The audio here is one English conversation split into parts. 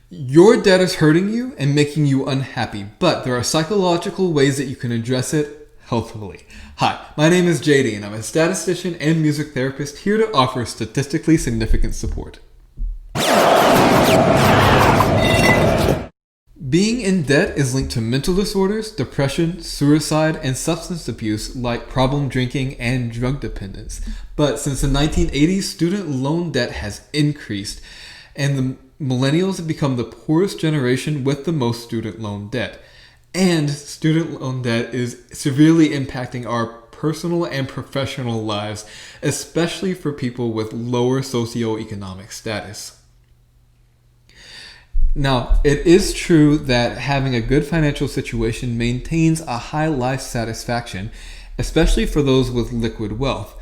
Your debt is hurting you and making you unhappy, but there are psychological ways that you can address it healthfully. Hi, my name is JD and I'm a statistician and music therapist here to offer statistically significant support. Being in debt is linked to mental disorders, depression, suicide, and substance abuse like problem drinking and drug dependence. But since the 1980s, student loan debt has increased, and the millennials have become the poorest generation with the most student loan debt. And student loan debt is severely impacting our personal and professional lives, especially for people with lower socioeconomic status. Now, it is true that having a good financial situation maintains a high life satisfaction, especially for those with liquid wealth.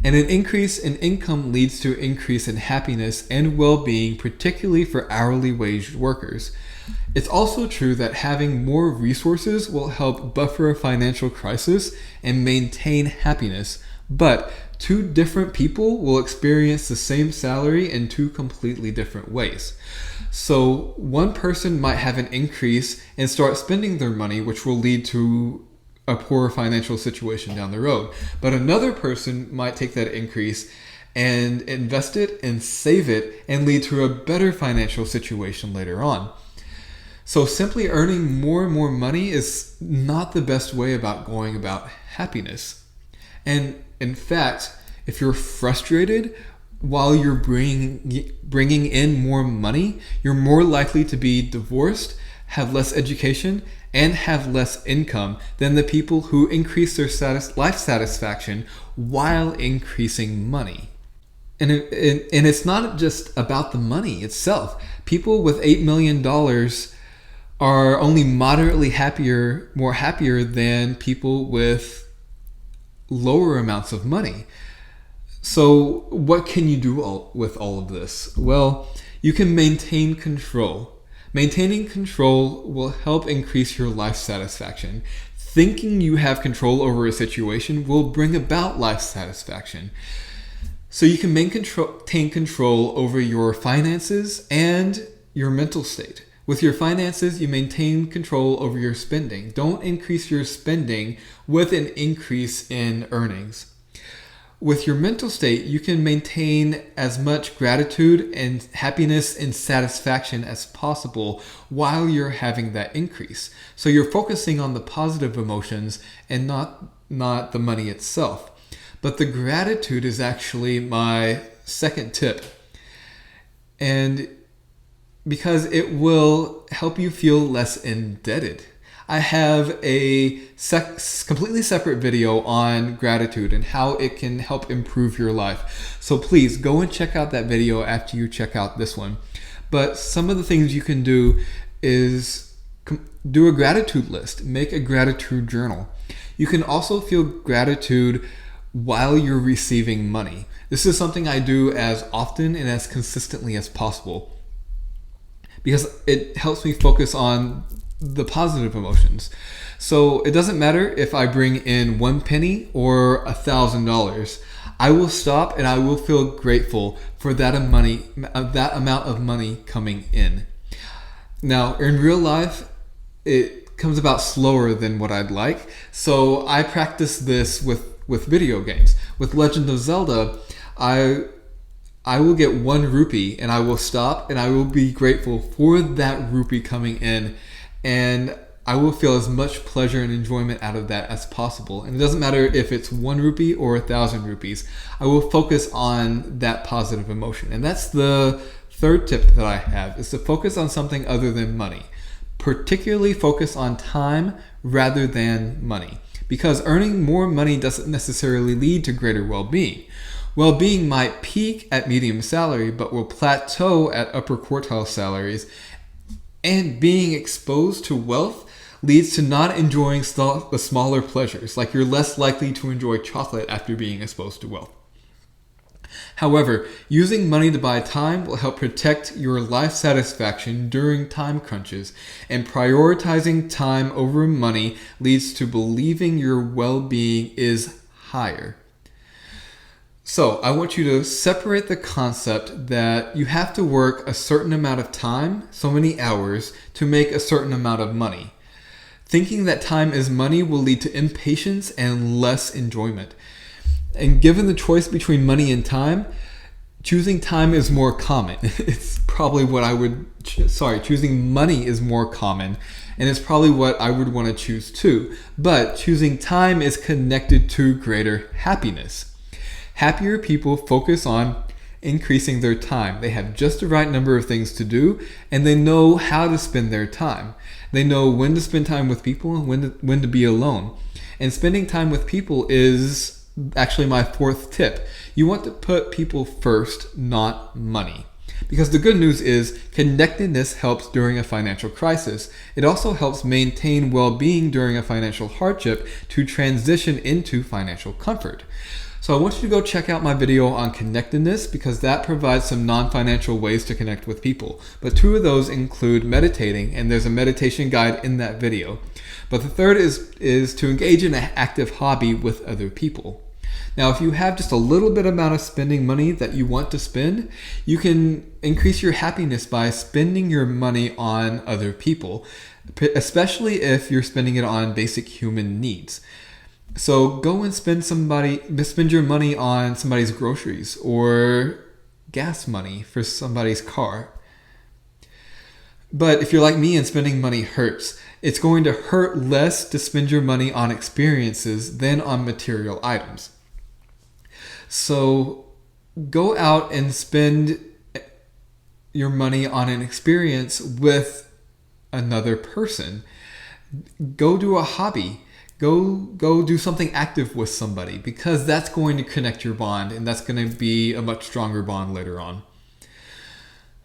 And an increase in income leads to an increase in happiness and well-being, particularly for hourly wage workers. It's also true that having more resources will help buffer a financial crisis and maintain happiness, but two different people will experience the same salary in two completely different ways. So one person might have an increase and start spending their money, which will lead to a poor financial situation down the road. But another person might take that increase and invest it and save it and lead to a better financial situation later on. So simply earning more and more money is not the best way about going about happiness. And in fact, if you're frustrated while you're bringing in more money, you're more likely to be divorced, have less education, and have less income than the people who increase their life satisfaction while increasing money. And it's not just about the money itself. People with $8 million are only moderately more happier than people with lower amounts of money. So what can you do with all of this? Well, you can maintain control. Maintaining control will help increase your life satisfaction. Thinking you have control over a situation will bring about life satisfaction. So you can maintain control over your finances and your mental state. With your finances, you maintain control over your spending. Don't increase your spending with an increase in earnings. With your mental state, you can maintain as much gratitude and happiness and satisfaction as possible while you're having that increase. So you're focusing on the positive emotions and not the money itself. But the gratitude is actually my second tip. And because it will help you feel less indebted. I have a completely separate video on gratitude and how it can help improve your life. So please go and check out that video after you check out this one. But some of the things you can do is do a gratitude list, make a gratitude journal. You can also feel gratitude while you're receiving money. This is something I do as often and as consistently as possible because it helps me focus on the positive emotions. So it doesn't matter if I bring in 1 penny or $1,000. I will stop and I will feel grateful for that amount of money coming in. Now, in real life, it comes about slower than what I'd like. So I practice this with video games. With Legend of Zelda, I will get 1 rupee and I will stop and I will be grateful for that rupee coming in. And I will feel as much pleasure and enjoyment out of that as possible. And it doesn't matter if it's 1 rupee or 1,000 rupees. I will focus on that positive emotion. And that's the third tip that I have, is to focus on something other than money. Particularly focus on time rather than money. Because earning more money doesn't necessarily lead to greater well-being. Well-being might peak at medium salary, but will plateau at upper quartile salaries. And being exposed to wealth leads to not enjoying the smaller pleasures, like you're less likely to enjoy chocolate after being exposed to wealth. However, using money to buy time will help protect your life satisfaction during time crunches, and prioritizing time over money leads to believing your well-being is higher. So I want you to separate the concept that you have to work a certain amount of time, so many hours, to make a certain amount of money. Thinking that time is money will lead to impatience and less enjoyment. And given the choice between money and time, choosing time is more common. It's probably what I would, choosing money is more common, and it's probably what I would want to choose too. But choosing time is connected to greater happiness. Happier people focus on increasing their time. They have just the right number of things to do, and they know how to spend their time. They know when to spend time with people and when to be alone. And spending time with people is actually my fourth tip. You want to put people first, not money. Because the good news is connectedness helps during a financial crisis. It also helps maintain well-being during a financial hardship to transition into financial comfort. So I want you to go check out my video on connectedness because that provides some non-financial ways to connect with people. But two of those include meditating, and there's a meditation guide in that video. But the third is to engage in an active hobby with other people. Now, if you have just a little bit amount of spending money that you want to spend, you can increase your happiness by spending your money on other people, especially if you're spending it on basic human needs. So go and spend your money on somebody's groceries or gas money for somebody's car. But if you're like me and spending money hurts, it's going to hurt less to spend your money on experiences than on material items. So go out and spend your money on an experience with another person. Go do a hobby. Go do something active with somebody because that's going to connect your bond, and that's going to be a much stronger bond later on.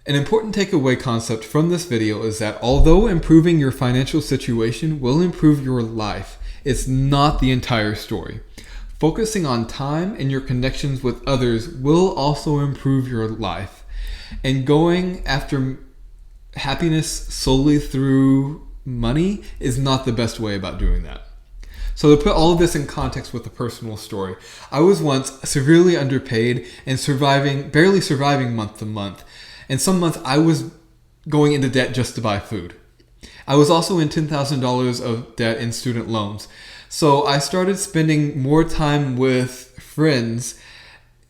An important takeaway concept from this video is that although improving your financial situation will improve your life, it's not the entire story. Focusing on time and your connections with others will also improve your life. And going after happiness solely through money is not the best way about doing that. So to put all of this in context with a personal story, I was once severely underpaid and barely surviving month to month. And some months I was going into debt just to buy food. I was also in $10,000 of debt in student loans. So I started spending more time with friends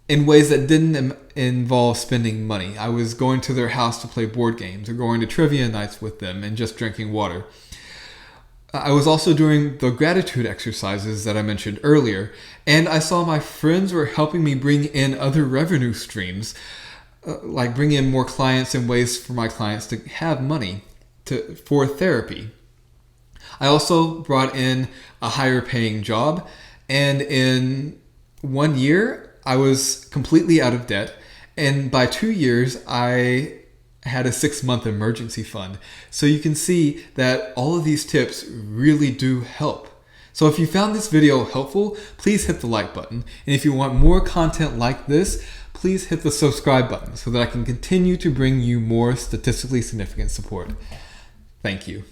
in ways that didn't involve spending money. I was going to their house to play board games or going to trivia nights with them and just drinking water. I was also doing the gratitude exercises that I mentioned earlier, and I saw my friends were helping me bring in other revenue streams, like bring in more clients and ways for my clients to have money for therapy. I also brought in a higher paying job, and in 1 year, I was completely out of debt, and by 2 years, I had a 6-month emergency fund. So you can see that all of these tips really do help. So if you found this video helpful, please hit the like button. And if you want more content like this, please hit the subscribe button so that I can continue to bring you more statistically significant support. Thank you.